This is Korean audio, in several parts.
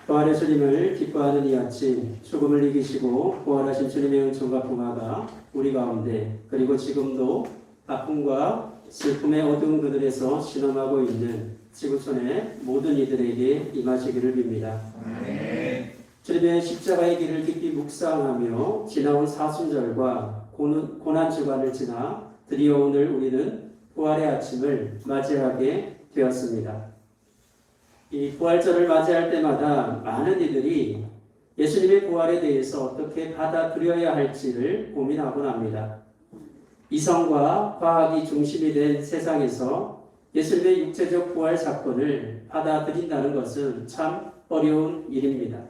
부활의 주님을 기뻐하는 이 아침, 죽음을 이기시고 부활하신 주님의 은총과 평화가 우리 가운데, 그리고 지금도 아픔과 슬픔의 어두운 그늘에서 신음하고 있는 지구촌의 모든 이들에게 임하시기를 빕니다. 주님의 십자가의 길을 깊이 묵상하며 지나온 사순절과 고난 주간을 지나 드디어 오늘 우리는 부활의 아침을 맞이하게 되었습니다. 이 부활절을 맞이할 때마다 많은 이들이 예수님의 부활에 대해서 어떻게 받아들여야 할지를 고민하곤 합니다. 이성과 과학이 중심이 된 세상에서 예수님의 육체적 부활 사건을 받아들인다는 것은 참 어려운 일입니다.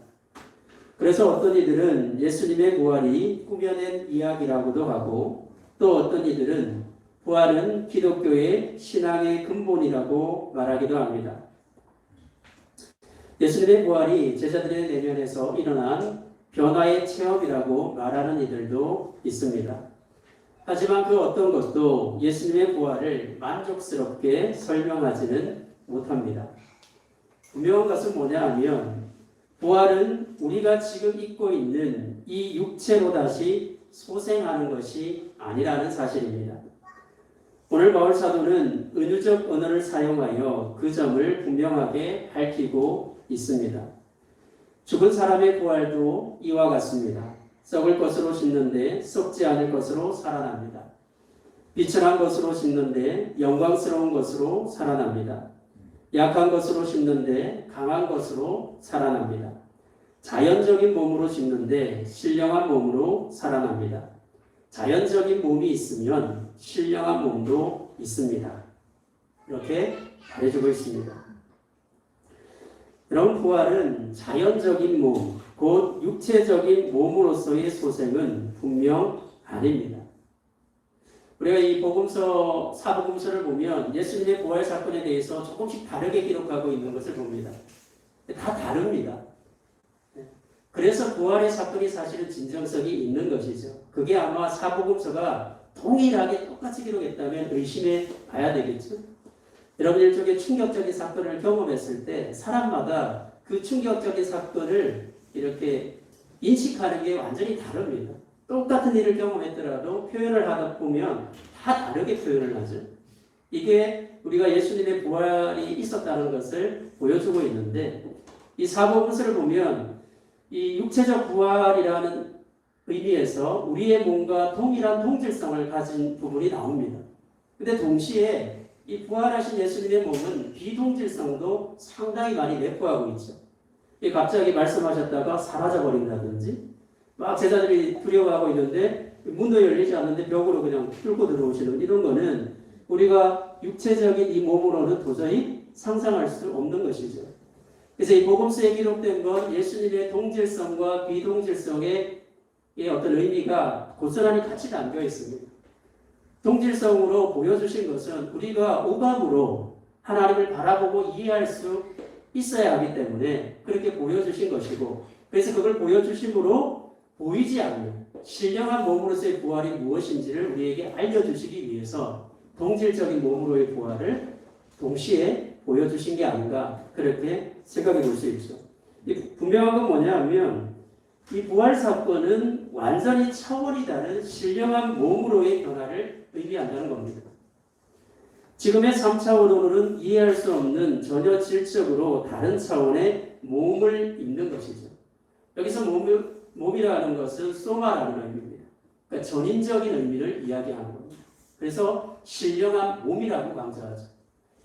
그래서 어떤 이들은 예수님의 부활이 꾸며낸 이야기라고도 하고, 또 어떤 이들은 부활은 기독교의 신앙의 근본이라고 말하기도 합니다. 예수님의 부활이 제자들의 내면에서 일어난 변화의 체험이라고 말하는 이들도 있습니다. 하지만 그 어떤 것도 예수님의 부활을 만족스럽게 설명하지는 못합니다. 분명한 것은 뭐냐 하면, 부활은 우리가 지금 입고 있는 이 육체로 다시 소생하는 것이 아니라는 사실입니다. 오늘 바울 사도는 은유적 언어를 사용하여 그 점을 분명하게 밝히고 있습니다. 죽은 사람의 부활도 이와 같습니다. 썩을 것으로 심는데 썩지 않을 것으로 살아납니다. 비천한 것으로 심는데 영광스러운 것으로 살아납니다. 약한 것으로 심는데 강한 것으로 살아납니다. 자연적인 몸으로 심는데 신령한 몸으로 살아납니다. 자연적인 몸이 있으면 신령한 몸도 있습니다. 이렇게 말해주고 있습니다. 여러분, 부활은 자연적인 몸, 곧 육체적인 몸으로서의 소생은 분명 아닙니다. 우리가 이 복음서, 사복음서를 보면 예수님의 부활 사건에 대해서 조금씩 다르게 기록하고 있는 것을 봅니다. 다 다릅니다. 그래서 부활의 사건이 사실은 진정성이 있는 것이죠. 그게 아마 사복음서가 동일하게 똑같이 기록했다면 의심해 봐야 되겠죠. 여러분, 일종의 충격적인 사건을 경험했을 때 사람마다 그 충격적인 사건을 이렇게 인식하는 게 완전히 다릅니다. 똑같은 일을 경험했더라도 표현을 하다 보면 다 다르게 표현을 하죠. 이게 우리가 예수님의 부활이 있었다는 것을 보여주고 있는데, 이 사복음서를 보면 이 육체적 부활이라는 의미에서 우리의 몸과 동일한 동질성을 가진 부분이 나옵니다. 근데 동시에 이 부활하신 예수님의 몸은 비동질성도 상당히 많이 내포하고 있죠. 갑자기 말씀하셨다가 사라져버린다든지, 막 제자들이 두려워하고 있는데 문도 열리지 않는데 벽으로 그냥 뚫고 들어오시는 이런 거는 우리가 육체적인 이 몸으로는 도저히 상상할 수 없는 것이죠. 그래서 이 복음서에 기록된 건 예수님의 동질성과 비동질성의 어떤 의미가 고스란히 같이 담겨 있습니다. 동질성으로 보여주신 것은 우리가 오감으로 하나님을 바라보고 이해할 수 있어야 하기 때문에 그렇게 보여주신 것이고, 그래서 그걸 보여주심으로 보이지 않는 신령한 몸으로서의 부활이 무엇인지를 우리에게 알려주시기 위해서 동질적인 몸으로의 부활을 동시에 보여주신 게 아닌가, 그렇게 생각해 볼 수 있죠. 분명한 건 뭐냐 하면, 이 부활 사건은 완전히 차원이 다른 신령한 몸으로의 변화를 의미한다는 겁니다. 지금의 3차원으로는 이해할 수 없는 전혀 질적으로 다른 차원의 몸을 입는 것이죠. 여기서 몸이라는 것은 소마라는 의미입니다. 그러니까 전인적인 의미를 이야기하는 겁니다. 그래서 신령한 몸이라고 강조하죠.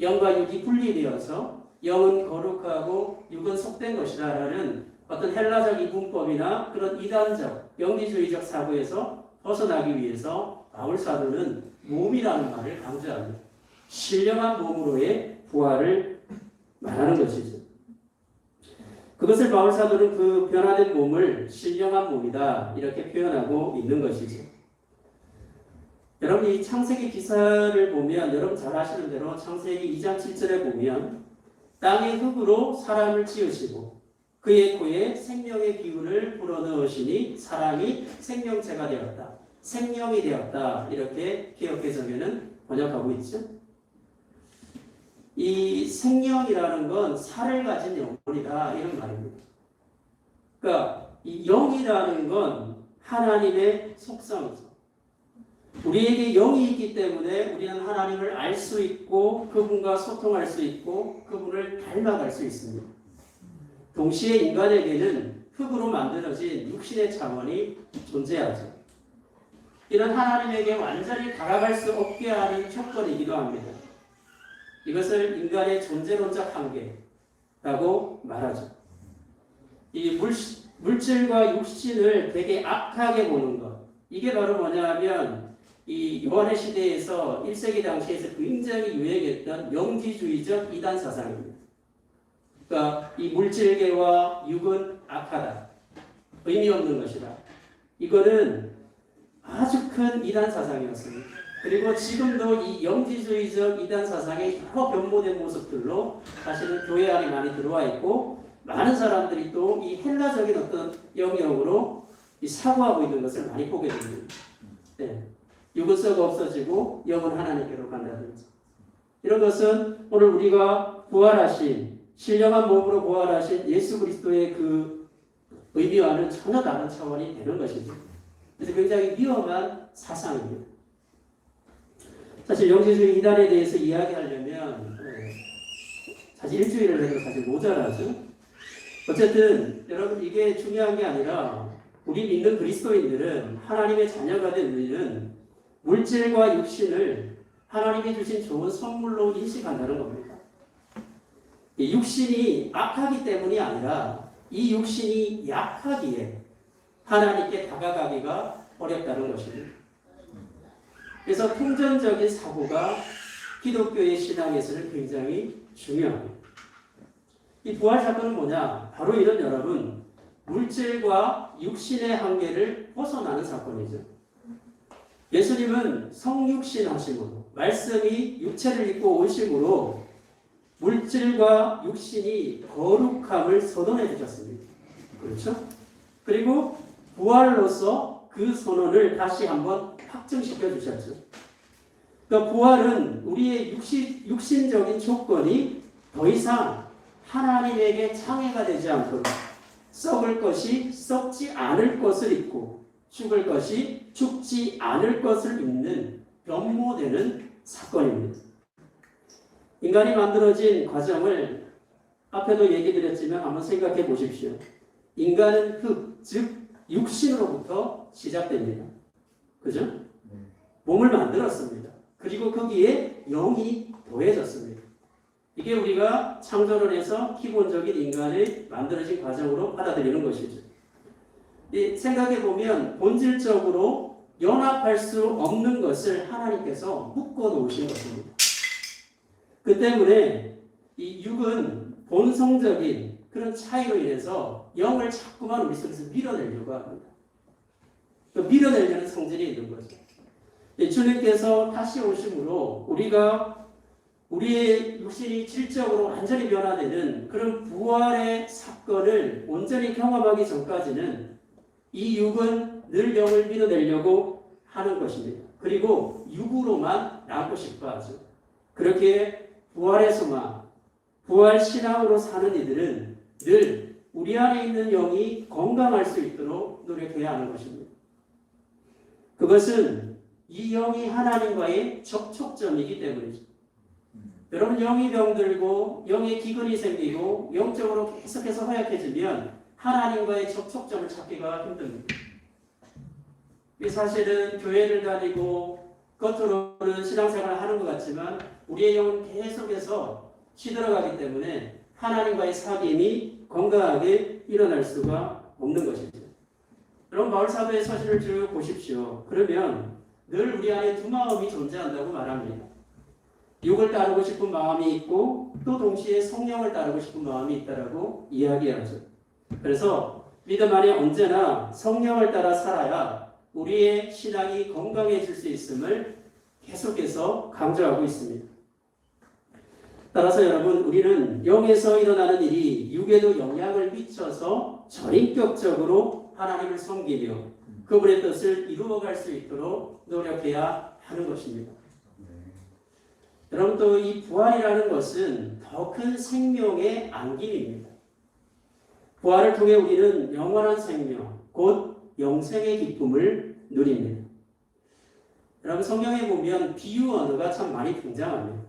영과 육이 분리되어서 영은 거룩하고 육은 속된 것이라는 어떤 헬라적 이분법이나 그런 이단적 영리주의적 사고에서 벗어나기 위해서 바울 사도는 몸이라는 말을 강조합니다. 신령한 몸으로의 부활을 말하는 것이죠. 그것을 바울 사도는 그 변화된 몸을 신령한 몸이다, 이렇게 표현하고 있는 것이죠. 여러분, 이 창세기 기사를 보면 여러분 잘 아시는 대로 창세기 2장 7절에 보면 땅의 흙으로 사람을 지으시고 그의 코에 생명의 기운을 불어넣으시니 사람이 생명체가 되었다, 생명이 되었다, 이렇게 개역 개정에는 번역하고 있죠. 이 생명이라는 건 살을 가진 영혼이다, 이런 말입니다. 그러니까 이 영이라는 건 하나님의 속성이죠. 우리에게 영이 있기 때문에 우리는 하나님을 알 수 있고 그분과 소통할 수 있고 그분을 닮아갈 수 있습니다. 동시에 인간에게는 흙으로 만들어진 육신의 차원이 존재하죠. 이런 하나님에게 완전히 다가갈 수 없게 하는 조건이기도 합니다. 이것을 인간의 존재론적 한계라고 말하죠. 이 물질과 육신을 되게 악하게 보는 것, 이게 바로 뭐냐면 이 요한의 시대에서 1세기 당시에서 굉장히 유행했던 영지주의적 이단 사상입니다. 그러니까 이 물질계와 육은 악하다, 의미 없는 것이다. 이거는 아주 큰 이단 사상이었습니다. 그리고 지금도 이 영지주의적 이단 사상의 여러 변모된 모습들로 사실은 교회 안에 많이 들어와 있고 많은 사람들이 또 이 헬라적인 어떤 영역으로 이 사고하고 있는 것을 많이 보게 됩니다. 네. 육은 썩어 없어지고 영은 하나님께로 간다든지 이런 것은 오늘 우리가 부활하신 신령한 몸으로 부활하신 예수 그리스도의 그 의미와는 전혀 다른 차원이 되는 것이죠. 그래서 굉장히 위험한 사상입니다. 사실 영지주의 이단에 대해서 이야기하려면 사실 일주일을 해도 사실 모자라죠. 어쨌든 여러분 이게 중요한 게 아니라 우리 믿는 그리스도인들은 하나님의 자녀가 된 우리는 물질과 육신을 하나님이 주신 좋은 선물로 인식한다는 겁니다. 이 육신이 악하기 때문이 아니라 이 육신이 약하기에 하나님께 다가가기가 어렵다는 것입니다. 그래서 통전적인 사고가 기독교의 신앙에서는 굉장히 중요합니다. 이 부활 사건은 뭐냐? 바로 이런 여러분, 물질과 육신의 한계를 벗어나는 사건이죠. 예수님은 성육신 하심으로, 말씀이 육체를 입고 오심으로 물질과 육신이 거룩함을 선언해 주셨습니다. 그렇죠? 그리고 부활로서 그 선언을 다시 한번 확증시켜 주셨죠. 그러니까 부활은 우리의 육신적인 조건이 더 이상 하나님에게 장애가 되지 않도록 썩을 것이 썩지 않을 것을 입고 죽을 것이 죽지 않을 것을 입는 변모되는 사건입니다. 인간이 만들어진 과정을 앞에도 얘기 드렸지만 한번 생각해 보십시오. 인간은 흙, 즉 육신으로부터 시작됩니다. 그죠? 몸을 만들었습니다. 그리고 거기에 영이 더해졌습니다. 이게 우리가 창조론에서 기본적인 인간의 만들어진 과정으로 받아들이는 것이죠. 생각해 보면 본질적으로 연합할 수 없는 것을 하나님께서 묶어 놓으신 것입니다. 그 때문에 이 육은 본성적인 그런 차이로 인해서 영을 자꾸만 우리 속에서 밀어내려고 합니다. 밀어내려는 성질이 있는 거죠. 주님께서 다시 오심으로 우리의 육신이 질적으로 완전히 변화되는 그런 부활의 사건을 온전히 경험하기 전까지는 이 육은 늘 영을 밀어내려고 하는 것입니다. 그리고 육으로만 남고 싶어 하죠. 그렇게 부활의 소망, 부활 신앙으로 사는 이들은 늘 우리 안에 있는 영이 건강할 수 있도록 노력해야 하는 것입니다. 그것은 이 영이 하나님과의 접촉점이기 때문이죠. 여러분 영이 병들고 영의 기근이 생기고 영적으로 계속해서 허약해지면 하나님과의 접촉점을 찾기가 힘듭니다. 사실은 교회를 다니고 겉으로는 신앙생활을 하는 것 같지만 우리의 영은 계속해서 시들어가기 때문에 하나님과의 사귐이 건강하게 일어날 수가 없는 것이죠. 여러분 바울 사도의 서신을 쭉 보십시오. 그러면 늘 우리 안에 두 마음이 존재한다고 말합니다. 육을 따르고 싶은 마음이 있고 또 동시에 성령을 따르고 싶은 마음이 있다라고 이야기하죠. 그래서 믿음 안에 언제나 성령을 따라 살아야 우리의 신앙이 건강해질 수 있음을 계속해서 강조하고 있습니다. 따라서 여러분 우리는 영에서 일어나는 일이 육에도 영향을 미쳐서 전인격적으로 하나님을 섬기며 그분의 뜻을 이루어갈 수 있도록 노력해야 하는 것입니다. 여러분 또 이 부활이라는 것은 더 큰 생명의 안김입니다. 부활을 통해 우리는 영원한 생명, 곧 영생의 기쁨을 누립니다. 여러분 성경에 보면 비유 언어가 참 많이 등장합니다.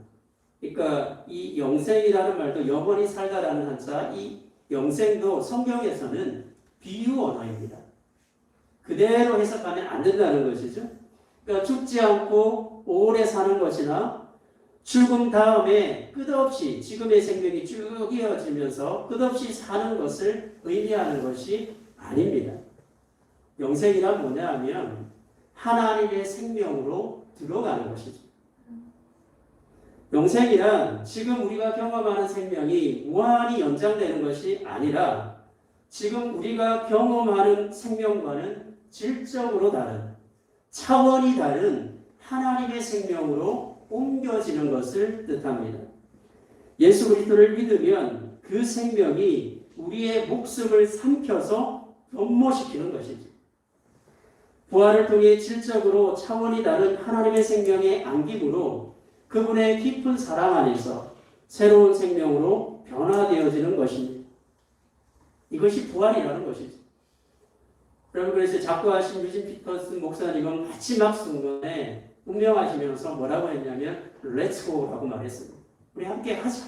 그러니까 이 영생이라는 말도 영원히 살다라는 한자, 이 영생도 성경에서는 비유 언어입니다. 그대로 해석하면 안 된다는 것이죠. 그러니까 죽지 않고 오래 사는 것이나 죽음 다음에 끝없이 지금의 생명이 쭉 이어지면서 끝없이 사는 것을 의미하는 것이 아닙니다. 영생이란 뭐냐 하면 하나님의 생명으로 들어가는 것이죠. 영생이란 지금 우리가 경험하는 생명이 무한히 연장되는 것이 아니라 지금 우리가 경험하는 생명과는 질적으로 다른, 차원이 다른 하나님의 생명으로 옮겨지는 것을 뜻합니다. 예수 그리스도를 믿으면 그 생명이 우리의 목숨을 삼켜서 변모시키는 것이죠. 부활을 통해 질적으로 차원이 다른 하나님의 생명의 안김으로 그분의 깊은 사랑 안에서 새로운 생명으로 변화되어지는 것입니다. 이것이 부활이라는 것이죠. 여러분 그래서 작고하신 유진 피터슨 목사님은 마지막 순간에 운명하시면서 뭐라고 했냐면 Let's go라고 말했습니다. 우리 함께 하자.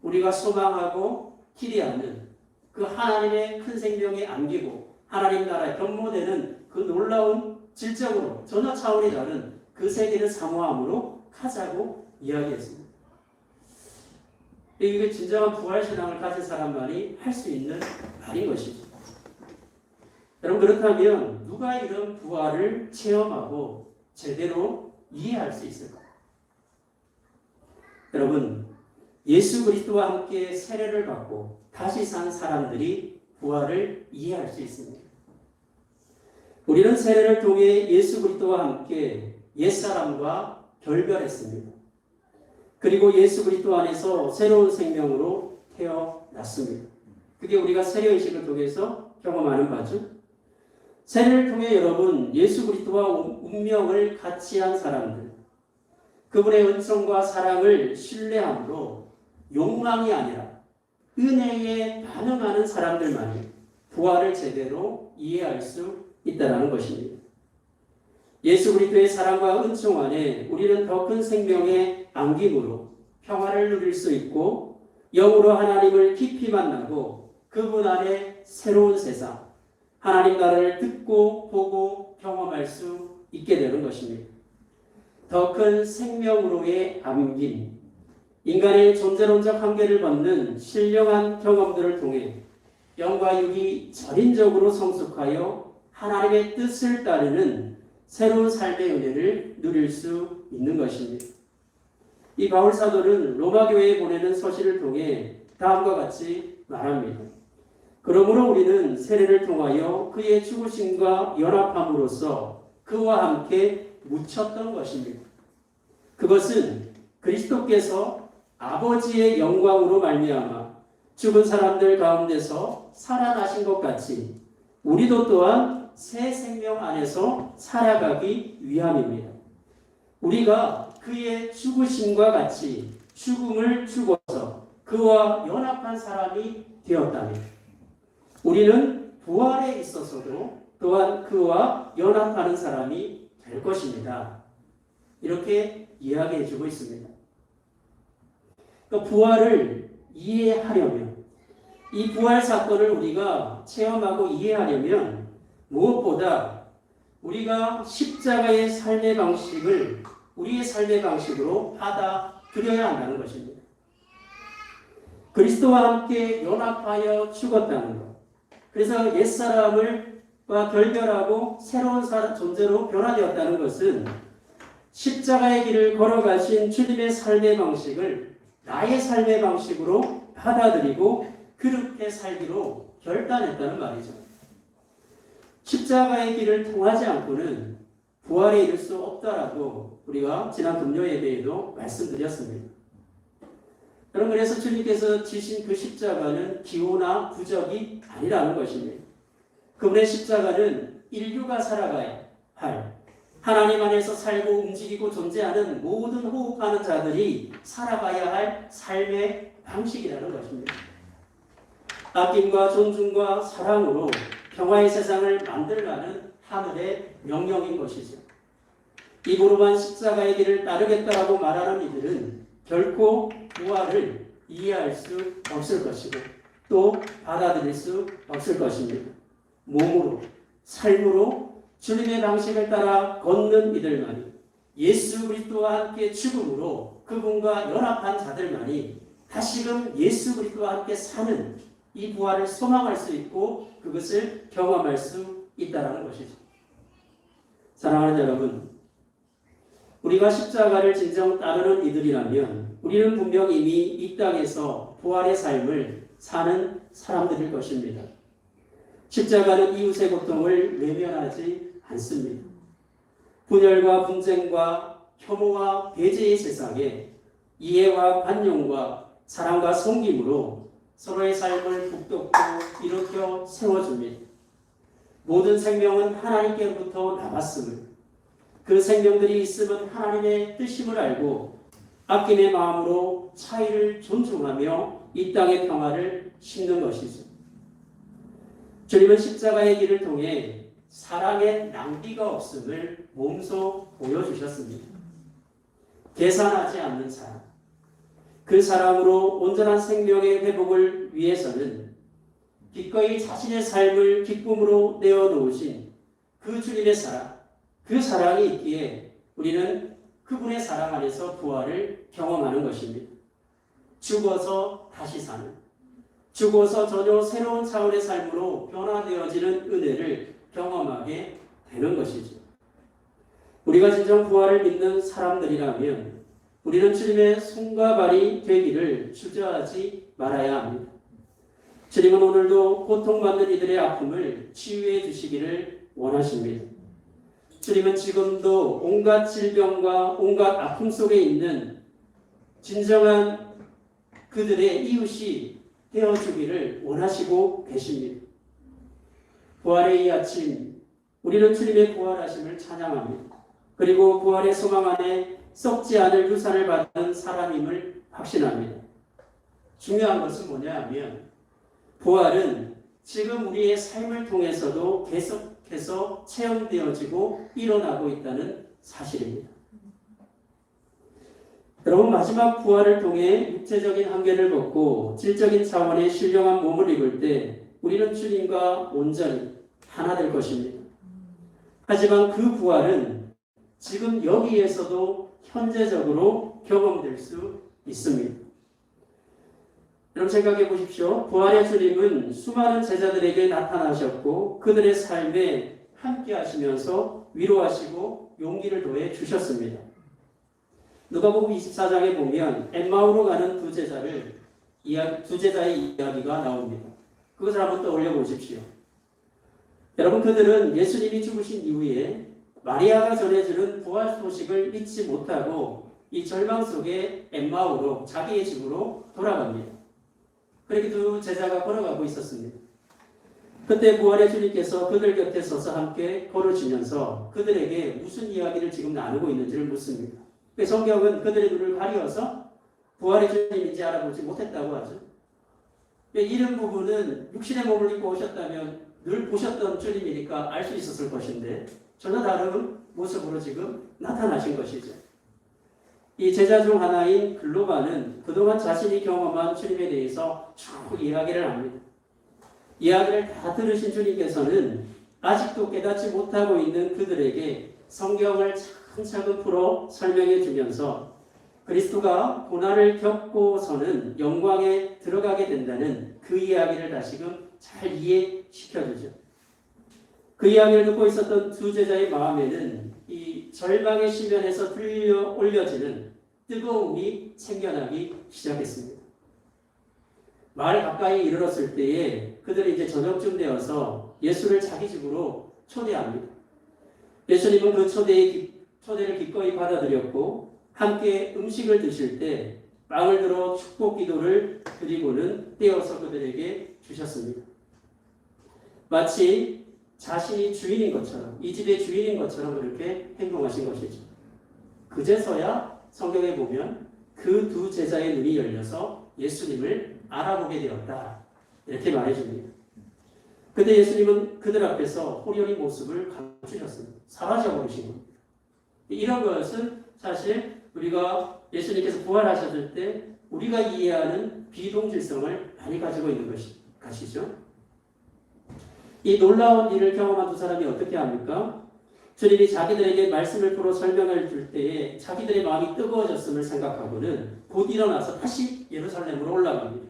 우리가 소망하고 기대하는 그 하나님의 큰 생명에 안기고 하나님 나라에 변모되는 그 놀라운 질적으로 전혀 차원이 다른 그 세계를 사모함으로 가자고 이야기했습니다. 이게 진정한 부활신앙을 가진 사람만이 할 수 있는 말인 것이죠. 여러분 그렇다면 누가 이런 부활을 체험하고 제대로 이해할 수 있을까요? 여러분 예수 그리스도와 함께 세례를 받고 다시 산 사람들이 부활을 이해할 수 있습니다. 우리는 세례를 통해 예수 그리스도와 함께 옛사람과 결별했습니다. 그리고 예수 그리스도 안에서 새로운 생명으로 태어났습니다. 그게 우리가 세례의식을 통해서 경험하는 바죠. 세례를 통해 여러분 예수 그리스도와 운명을 같이 한 사람들, 그분의 은총과 사랑을 신뢰함으로 욕망이 아니라 은혜에 반응하는 사람들만이 부활을 제대로 이해할 수 있다는 것입니다. 예수 그리스도의 사랑과 은총 안에 우리는 더 큰 생명의 안김으로 평화를 누릴 수 있고 영으로 하나님을 깊이 만나고 그분 안에 새로운 세상, 하나님 나라를 듣고 보고 경험할 수 있게 되는 것입니다. 더 큰 생명으로의 안김, 인간의 존재론적 한계를 벗는 신령한 경험들을 통해 영과 육이 전인적으로 성숙하여 하나님의 뜻을 따르는 새로운 삶의 은혜를 누릴 수 있는 것입니다. 이 바울 사도는 로마 교회에 보내는 서신을 통해 다음과 같이 말합니다. 그러므로 우리는 세례를 통하여 그의 죽으심과 연합함으로써 그와 함께 묻혔던 것입니다. 그것은 그리스도께서 아버지의 영광으로 말미암아 죽은 사람들 가운데서 살아나신 것 같이 우리도 또한 새 생명 안에서 살아가기 위함입니다. 우리가 그의 죽으심과 같이 죽음을 죽어서 그와 연합한 사람이 되었다면 우리는 부활에 있어서도 또한 그와 연합하는 사람이 될 것입니다. 이렇게 이야기해 주고 있습니다. 부활을 이해하려면 이 부활 사건을 우리가 체험하고 이해하려면 무엇보다 우리가 십자가의 삶의 방식을 우리의 삶의 방식으로 받아들여야 한다는 것입니다. 그리스도와 함께 연합하여 죽었다는 것. 그래서 옛사람과 결별하고 새로운 존재로 변화되었다는 것은 십자가의 길을 걸어가신 주님의 삶의 방식을 나의 삶의 방식으로 받아들이고 그렇게 살기로 결단했다는 말이죠. 십자가의 길을 통하지 않고는 부활에 이를 수 없다라고 우리가 지난 금요 예배에도 말씀드렸습니다. 여러분 그래서 주님께서 지신 그 십자가는 기호나 부적이 아니라는 것입니다. 그분의 십자가는 인류가 살아가야 할 하나님 안에서 살고 움직이고 존재하는 모든 호흡하는 자들이 살아가야 할 삶의 방식이라는 것입니다. 아낌과 존중과 사랑으로 평화의 세상을 만들라는 하늘의 명령인 것이죠. 입으로만 십자가의 길을 따르겠다라고 말하는 이들은 결코 부활을 이해할 수 없을 것이고 또 받아들일 수 없을 것입니다. 몸으로, 삶으로 주님의 방식을 따라 걷는 이들만이, 예수 그리스도와 함께 죽음으로 그분과 연합한 자들만이 다시금 예수 그리스도와 함께 사는 이 부활을 소망할 수 있고 그것을 경험할 수 있다는 것이죠. 사랑하는 여러분, 우리가 십자가를 진정 따르는 이들이라면 우리는 분명 이미 이 땅에서 부활의 삶을 사는 사람들일 것입니다. 십자가는 이웃의 고통을 외면하지 않습니다. 분열과 분쟁과 혐오와 배제의 세상에 이해와 관용과 사랑과 섬김으로 서로의 삶을 북돋고 일으켜 세워줍니다. 모든 생명은 하나님께로부터 나왔음을, 그 생명들이 있음은 하나님의 뜻임을 알고 아낌의 마음으로 차이를 존중하며 이 땅의 평화를 심는 것이죠. 주님은 십자가의 길을 통해 사랑의 낭비가 없음을 몸소 보여주셨습니다. 계산하지 않는 사랑, 그 사랑으로 온전한 생명의 회복을 위해서는 기꺼이 자신의 삶을 기쁨으로 내어놓으신 그 주님의 사랑, 그 사랑이 있기에 우리는 그분의 사랑 안에서 부활을 경험하는 것입니다. 죽어서 다시 사는, 죽어서 전혀 새로운 차원의 삶으로 변화되어지는 은혜를 경험하게 되는 것이죠. 우리가 진정 부활을 믿는 사람들이라면 우리는 주님의 손과 발이 되기를 주저하지 말아야 합니다. 주님은 오늘도 고통받는 이들의 아픔을 치유해 주시기를 원하십니다. 주님은 지금도 온갖 질병과 온갖 아픔 속에 있는 진정한 그들의 이웃이 되어주기를 원하시고 계십니다. 부활의 이 아침 우리는 주님의 부활하심을 찬양합니다. 그리고 부활의 소망 안에 썩지 않을 유산을 받은 사람임을 확신합니다. 중요한 것은 뭐냐 하면 부활은 지금 우리의 삶을 통해서도 계속해서 체험되어지고 일어나고 있다는 사실입니다. 여러분, 마지막 부활을 통해 육체적인 한계를 벗고 질적인 차원의 신령한 몸을 입을 때 우리는 주님과 온전히 하나 될 것입니다. 하지만 그 부활은 지금 여기에서도 현재적으로 경험될 수 있습니다. 여러분 생각해 보십시오. 부활의 주님은 수많은 제자들에게 나타나셨고 그들의 삶에 함께 하시면서 위로하시고 용기를 더해 주셨습니다. 누가복음 24장에 보면 엠마오로 가는 두 제자의 이야기가 나옵니다. 그것을 한번 떠올려 보십시오. 여러분, 그들은 예수님이 죽으신 이후에 마리아가 전해주는 부활 소식을 믿지 못하고 이 절망 속에 엠마오로 자기의 집으로 돌아갑니다. 그렇게 두 제자가 걸어가고 있었습니다. 그때 부활의 주님께서 그들 곁에 서서 함께 걸어주면서 그들에게 무슨 이야기를 지금 나누고 있는지를 묻습니다. 성경은 그들의 눈을 가리어서 부활의 주님인지 알아보지 못했다고 하죠. 이런 부분은 육신의 몸을 입고 오셨다면 늘 보셨던 주님이니까 알 수 있었을 것인데 전혀 다른 모습으로 지금 나타나신 것이죠. 이 제자 중 하나인 글로바는 그동안 자신이 경험한 주님에 대해서 쭉 이야기를 합니다. 이야기를 다 들으신 주님께서는 아직도 깨닫지 못하고 있는 그들에게 성경을 차근차근 풀어 설명해 주면서 그리스도가 고난을 겪고서는 영광에 들어가게 된다는 그 이야기를 다시금 잘 이해시켜 주죠. 그 이야기를 듣고 있었던 두 제자의 마음에는 이 절망의 시면에서 들려 올려지는 뜨거움이 생겨나기 시작했습니다. 마을 가까이 이르렀을 때에 그들이 이제 저녁쯤 되어서 예수를 자기 집으로 초대합니다. 예수님은 그 초대를 기꺼이 받아들였고 함께 음식을 드실 때 빵을 들어 축복 기도를 드리고는 떼어서 그들에게 주셨습니다. 마치 자신이 주인인 것처럼, 이 집의 주인인 것처럼 그렇게 행동하신 것이죠. 그제서야 성경에 보면 그 두 제자의 눈이 열려서 예수님을 알아보게 되었다. 이렇게 말해줍니다. 근데 예수님은 그들 앞에서 호련히 모습을 감추셨습니다. 사라져 버리신 겁니다. 이런 것은 사실 우리가 예수님께서 부활하셨을 때 우리가 이해하는 비동질성을 많이 가지고 있는 것이죠. 이 놀라운 일을 경험한 두 사람이 어떻게 합니까? 주님이 자기들에게 말씀을 풀어 설명을 줄 때에 자기들의 마음이 뜨거워졌음을 생각하고는 곧 일어나서 다시 예루살렘으로 올라갑니다.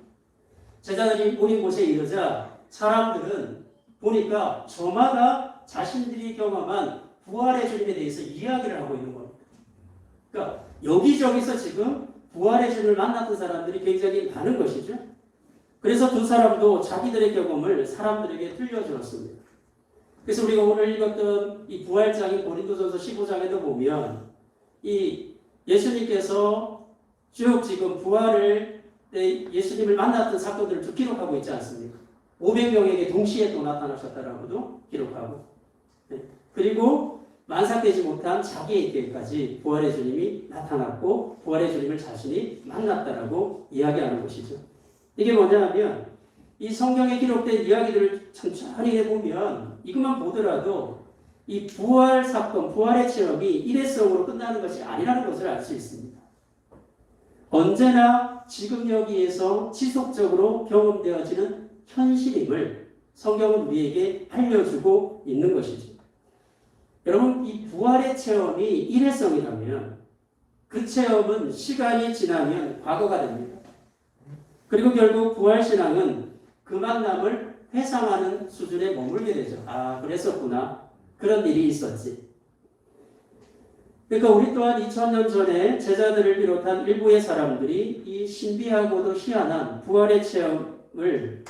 제자들이 모인 곳에 이르자 사람들은 보니까 저마다 자신들이 경험한 부활의 주님에 대해서 이야기를 하고 있는 겁니다. 그러니까 여기저기서 지금 부활의 주님을 만났던 사람들이 굉장히 많은 것이죠. 그래서 두 사람도 자기들의 경험을 사람들에게 들려주었습니다. 그래서 우리가 오늘 읽었던 이 부활장인 고린도전서 15장에도 보면 이 예수님께서 쭉 지금 부활을 예수님을 만났던 사건들을 쭉 기록하고 있지 않습니까? 500명에게 동시에 또 나타나셨다라고도 기록하고, 그리고 만삭되지 못한 자기에게까지 부활의 주님이 나타났고 부활의 주님을 자신이 만났다라고 이야기하는 것이죠. 이게 뭐냐면 이 성경에 기록된 이야기들을 천천히 해보면 이것만 보더라도 이 부활 사건, 부활의 체험이 일회성으로 끝나는 것이 아니라는 것을 알 수 있습니다. 언제나 지금 여기에서 지속적으로 경험되어지는 현실임을 성경은 우리에게 알려주고 있는 것이죠. 여러분, 이 부활의 체험이 일회성이라면 그 체험은 시간이 지나면 과거가 됩니다. 그리고 결국 부활신앙은 그 만남을 회상하는 수준에 머물게 되죠. 아, 그랬었구나. 그런 일이 있었지. 그러니까 우리 또한 2000년 전에 제자들을 비롯한 일부의 사람들이 이 신비하고도 희한한 부활의 체험을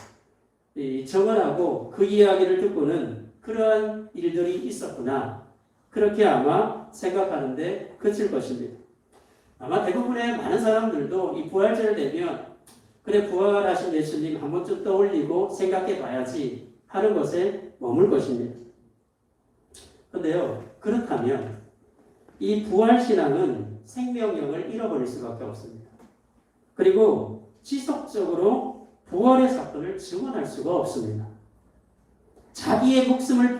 정언하고 그 이야기를 듣고는 그러한 일들이 있었구나. 그렇게 아마 생각하는데 그칠 것입니다. 아마 대부분의 많은 사람들도 이 부활절을 되면 그래 부활하신 예수님 한 번쯤 떠올리고 생각해 봐야지 하는 것에 머물 것입니다. 그런데요, 그렇다면 이 부활신앙은 생명력을 잃어버릴 수밖에 없습니다. 그리고 지속적으로 부활의 사건을 증언할 수가 없습니다. 자기의 목숨을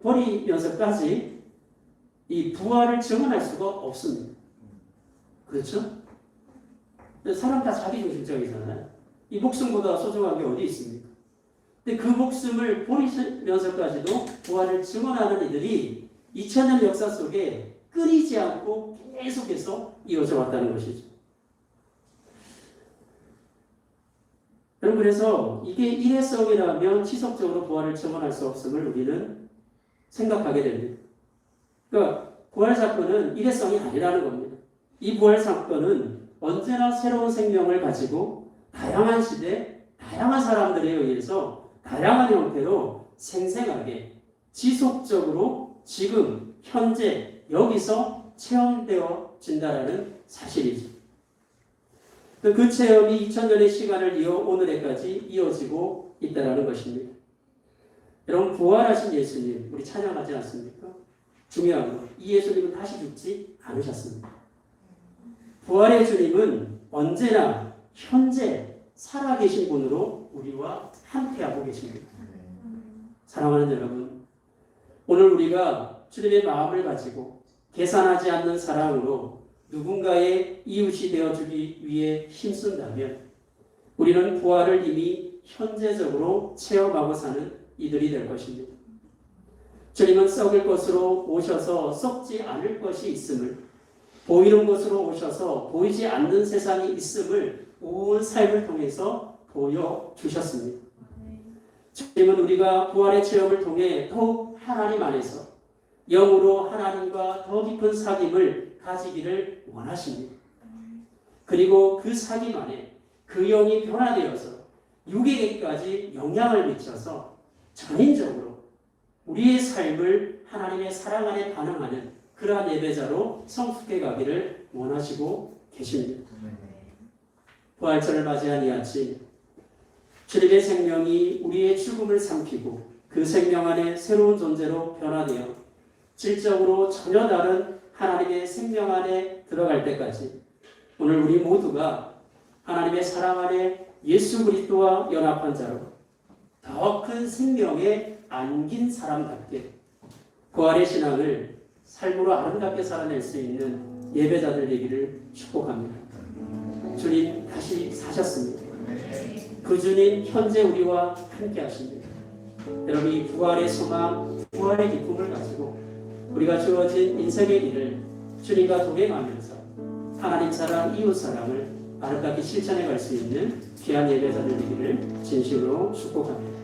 버리면서까지 이 부활을 증언할 수가 없습니다. 그렇죠? 사람 다 자기중심적이잖아요. 이 목숨보다 소중한 게 어디 있습니까? 근데 그 목숨을 버리면서까지도 부활을 증언하는 이들이 2000년 역사 속에 끊이지 않고 계속해서 이어져 왔다는 것이죠. 여러분, 그래서 이게 일회성이라면 지속적으로 부활을 증언할 수 없음을 우리는 생각하게 됩니다. 그러니까 부활 사건은 일회성이 아니라는 겁니다. 이 부활 사건은 언제나 새로운 생명을 가지고 다양한 시대, 다양한 사람들에 의해서 다양한 형태로 생생하게 지속적으로 지금 현재 여기서 체험되어진다는 사실이죠. 그 체험이 2000년의 시간을 이어 오늘에까지 이어지고 있다는 것입니다. 여러분, 부활하신 예수님 우리 찬양하지 않습니까? 중요한 것, 이 예수님은 다시 죽지 않으셨습니다. 부활의 주님은 언제나 현재 살아계신 분으로 우리와 함께하고 계십니다. 사랑하는 여러분, 오늘 우리가 주님의 마음을 가지고 계산하지 않는 사랑으로 누군가의 이웃이 되어주기 위해 힘쓴다면 우리는 부활을 이미 현재적으로 체험하고 사는 이들이 될 것입니다. 주님은 썩을 것으로 오셔서 썩지 않을 것이 있음을, 보이는 것으로 오셔서 보이지 않는 세상이 있음을 온 삶을 통해서 보여주셨습니다. 주님은 우리가 부활의 체험을 통해 더욱 하나님 안에서 영으로 하나님과 더 깊은 사귐을 가지기를 원하십니다. 그리고 그 사귐 안에 그 영이 변화되어서 육에게까지 영향을 미쳐서 전인적으로 우리의 삶을 하나님의 사랑 안에 반응하는 그러한 예배자로 성숙해 가기를 원하시고 계십니다. 부활절을 맞이한 이 아침, 주님의 생명이 우리의 죽음을 삼키고 그 생명 안에 새로운 존재로 변화되어 질적으로 전혀 다른 하나님의 생명 안에 들어갈 때까지 오늘 우리 모두가 하나님의 사랑 안에 예수 그리스도와 연합한 자로 더 큰 생명에 안긴 사람답게 부활의 신앙을 삶으로 아름답게 살아낼 수 있는 예배자들 되기를 축복합니다. 주님 다시 사셨습니다. 그 주님 현재 우리와 함께 하십니다. 여러분 이 부활의 소망, 부활의 기쁨을 가지고 우리가 주어진 인생의 일을 주님과 동행하면서 하나님 사랑, 이웃 사랑을 아름답게 실천해 갈 수 있는 귀한 예배자들 되기를 진심으로 축복합니다.